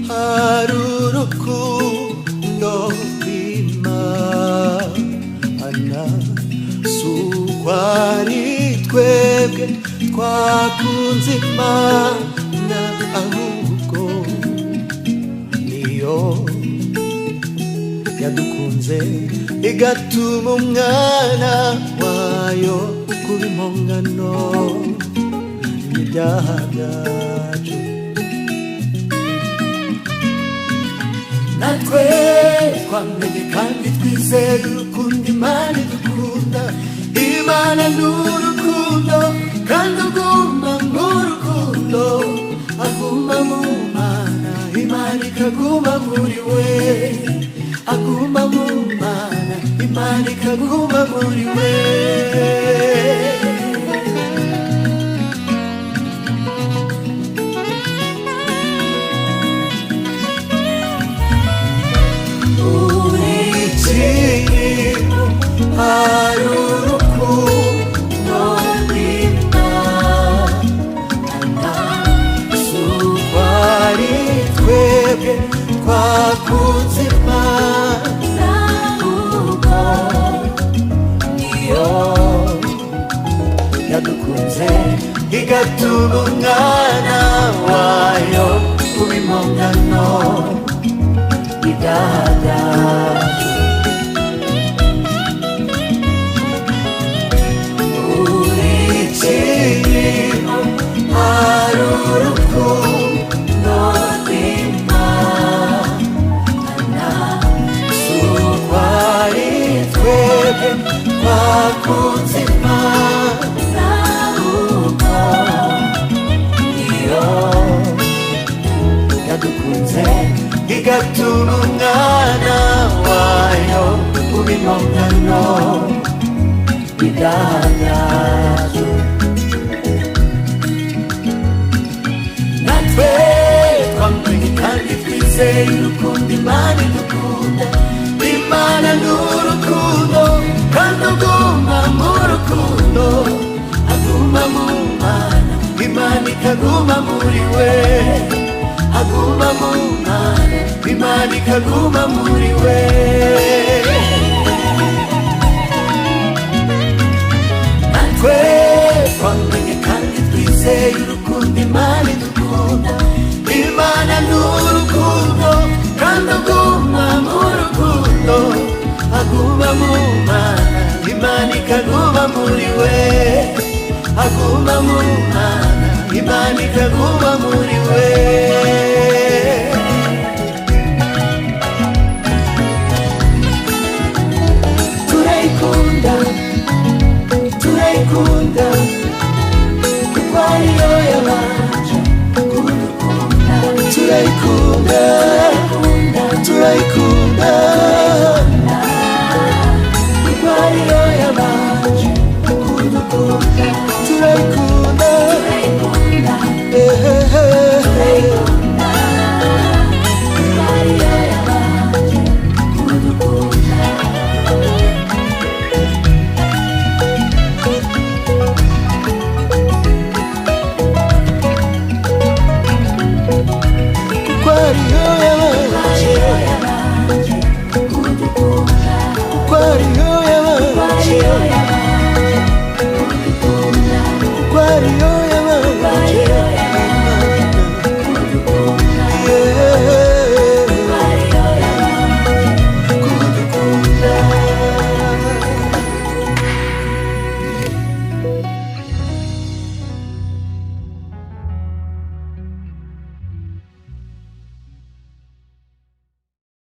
hari urukundo rw'Imana, si uko ari twebwe twakunze Imana, ahubwo niyo yadukunze igatuma umwana wayo kuba impongano y'ibyaha byacu. Natwe twamenye kandi twizeye urukundo Imana idukunda. Imana ni urukundo kandi aguma mu rukundo, aguma mu Mana, Imana ikaguma muri we. Aguma mu Mana, Imana ikaguma muri we. Hari urukundo rw'Imana, si uko ari twebwe twakunze Imana, ahubwo niyo yadukunze igatuma umwana wayo kuba impongano y'ibyaha byacu. Hari urukundo rw'Imana, si uko ari twebwe twakunze Imana, ahubwo niyo yadukunze igatuma umwana wayo kuba impongano y'ibyaha byacu. Natwe twamenye kandi twizeye urukundo Imana idukunda. Imana ni urukundo kandi aguma mu rukundo, aguma mu Mana, Imana ikaguma muri we. Aguma mu Mana, Imana ikaguma muri we. Natwe twamenye kandi twizeye urukundo Imana idukunda. Imana ni urukundo kandi aguma mu rukundo, aguma mu Mana, Imana ikaguma muri we. Aguma mu Mana, Imana ikaguma muri we. Turayikunda, turayikunda, kuko ariyo yabanje kudukunda. Turayikunda, turayikunda,